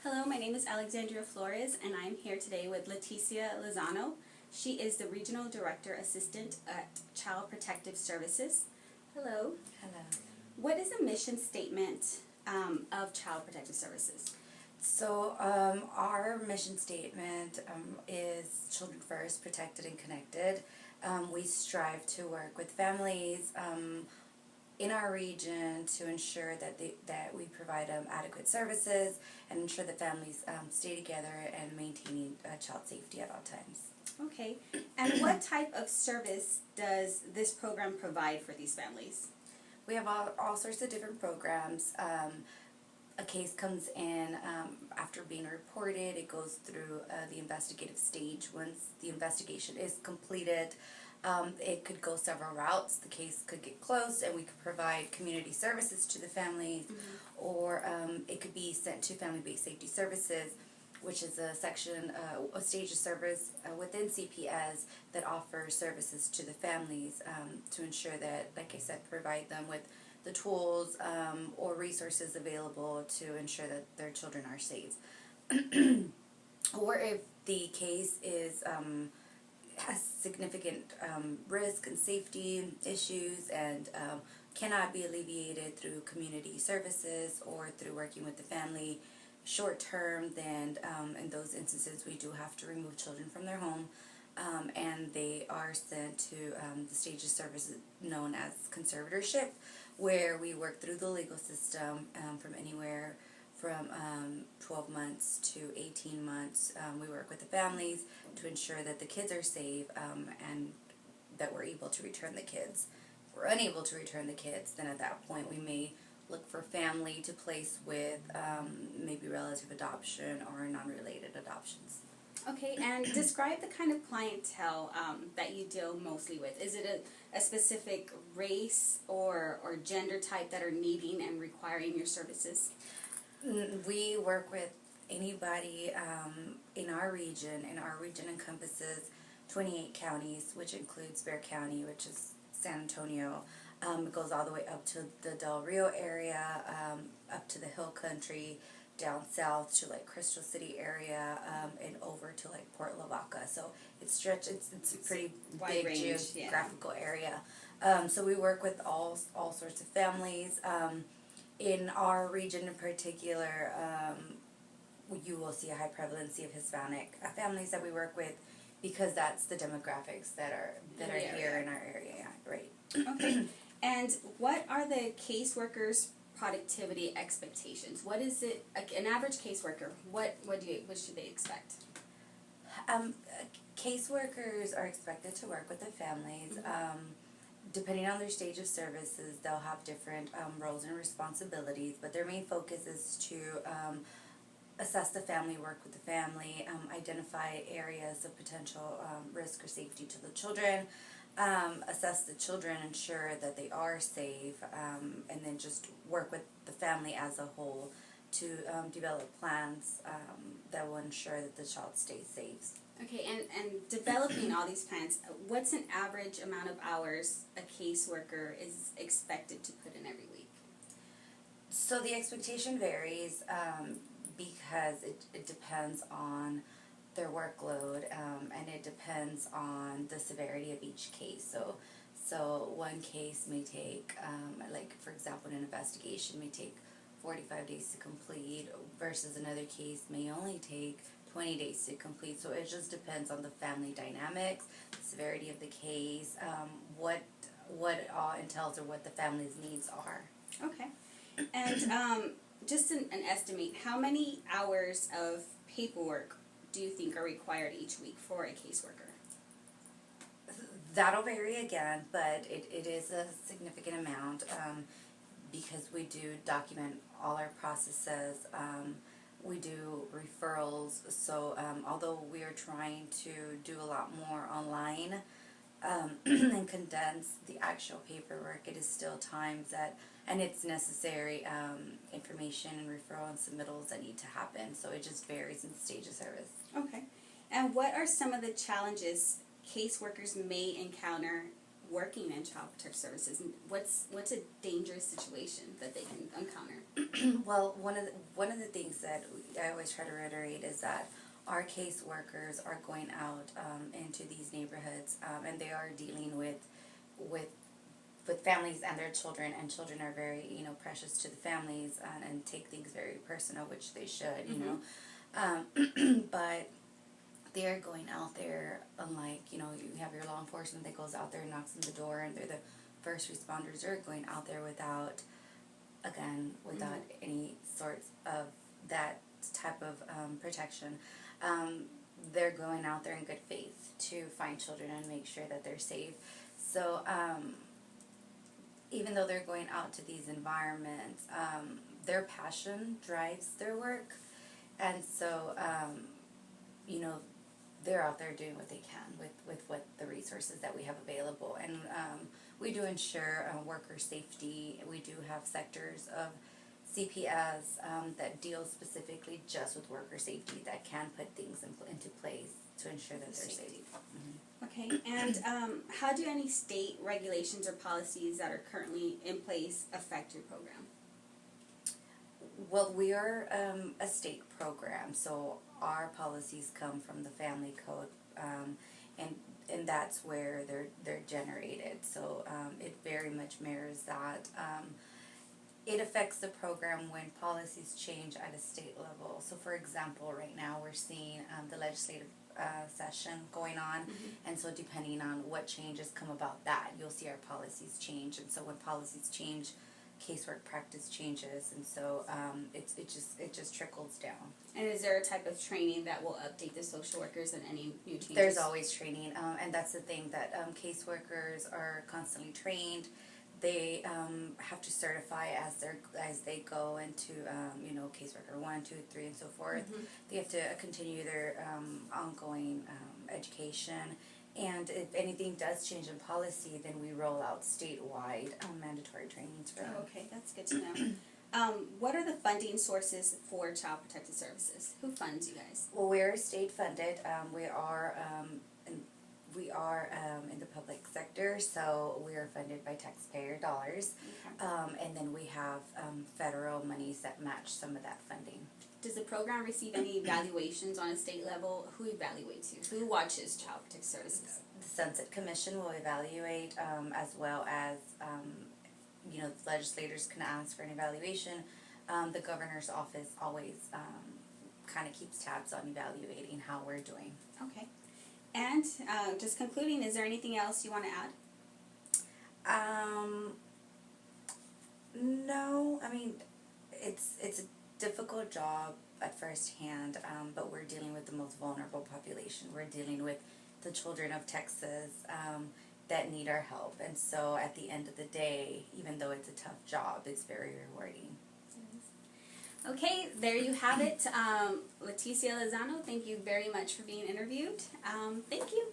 Hello, my name is Alexandria Flores, and I'm here today with Leticia Lozano. She is the Regional Director Assistant at Child Protective Services. Hello. Hello. What is the mission statement of Child Protective Services? So our mission statement is Children First, Protected and Connected. We strive to work with families in our region to ensure that we provide adequate services and ensure that families stay together and maintaining child safety at all times. Okay, and what type of service does this program provide for these families? We have all sorts of different programs. A case comes in after being reported. It goes through the investigative stage. Once the investigation is completed, it could go several routes. The case could get closed and we could provide community services to the families, or it could be sent to family-based safety services, which is a section, a stage of service within CPS that offers services to the families to ensure that, like I said, provide them with the tools or resources available to ensure that their children are safe. Or if the case is has significant risk and safety issues and cannot be alleviated through community services or through working with the family short term, then in those instances we do have to remove children from their home, and they are sent to the stage of service known as conservatorship, where we work through the legal system from anywhere from 12 months to 18 months. We work with the families to ensure that the kids are safe and that we're able to return the kids. If we're unable to return the kids, then at that point we may look for family to place with maybe relative adoption or non-related adoptions. Okay, and describe the kind of clientele that you deal mostly with. Is it a specific race or gender type that are needing and requiring your services? We work with anybody in our region, and our region encompasses 28 counties, which includes Bexar County, which is San Antonio. It goes all the way up to the Del Rio area, up to the Hill Country, down south to like Crystal City area, and over to like Port Lavaca. So it's a pretty big range, geographical area. So we work with all sorts of families. In our region in particular, you will see a high prevalency of Hispanic families that we work with, because that's the demographics that are here in our area, right? Okay. And what are the caseworkers' productivity expectations? What is it, an average caseworker, what should they expect? Caseworkers are expected to work with the families. Depending on their stage of services, they'll have different roles and responsibilities, but their main focus is to assess the family, work with the family, identify areas of potential risk or safety to the children, assess the children, ensure that they are safe, and then just work with the family as a whole to develop plans that will ensure that the child stays safe. Okay, and developing all these plans, what's an average amount of hours a caseworker is expected to put in every week? So the expectation varies because it depends on their workload, and it depends on the severity of each case. So one case may take, like for example, an investigation may take 45 days to complete, versus another case may only take 20 days to complete. So it just depends on the family dynamics, the severity of the case, what it all entails, or what the family's needs are. Okay. And just an estimate, how many hours of paperwork do you think are required each week for a caseworker? That'll vary again, but it is a significant amount because we do document all our processes. We do referrals, so although we are trying to do a lot more online and condense the actual paperwork, it is still times that, and it's necessary information and referral and submittals that need to happen, so it just varies in the stage of service. Okay. And what are some of the challenges caseworkers may encounter working in child protective services? And what's a dangerous situation that they can encounter? Well, one of the things that I always try to reiterate is that our caseworkers are going out into these neighborhoods, and they are dealing with with families and their children, and children are very, you know, precious to the families, and take things very personal, which they should, you know. But they're going out there, unlike, you know, you have your law enforcement that goes out there and knocks on the door, and they're the first responders. They're going out there without, again, without any sorts of that type of protection. They're going out there in good faith to find children and make sure that they're safe. So even though they're going out to these environments, their passion drives their work, and so you know, they're out there doing what they can with what the resources that we have available. And we do ensure worker safety. We do have sectors of CPS that deal specifically just with worker safety, that can put things into place to ensure that they're safe. Okay, and how do any state regulations or policies that are currently in place affect your program? Well, we are a state program, so our policies come from the Family Code, and that's where they're generated. So it very much mirrors that. It affects the program when policies change at a state level. So, for example, right now we're seeing the legislative session going on, and so depending on what changes come about that, you'll see our policies change. And so when policies change, casework practice changes, and so it just trickles down. And is there a type of training that will update the social workers and any new changes? There's always training, and that's the thing, that caseworkers are constantly trained. They have to certify as they go into you know, caseworker 1, 2, 3, and so forth. They have to continue their ongoing education. And if anything does change in policy, then we roll out statewide mandatory trainings for them. Oh, okay, that's good to know. What are the funding sources for Child Protective Services? Who funds you guys? Well, we're state funded. We are in the public sector, so we are funded by taxpayer dollars. Okay. And then we have federal monies that match some of that funding. Does the program receive any evaluations on a state level? Who evaluates you? Who watches Child Protective Services? The Sunset Commission will evaluate, as well as, you know, legislators can ask for an evaluation. The governor's office always kind of keeps tabs on evaluating how we're doing. Okay. And just concluding, is there anything else you want to add? No, I mean, it's a difficult job at first hand, but we're dealing with the most vulnerable population. We're dealing with the children of Texas that need our help, and so at the end of the day, even though it's a tough job, it's very rewarding. Okay, there you have it. Leticia Lozano, thank you very much for being interviewed. Thank you.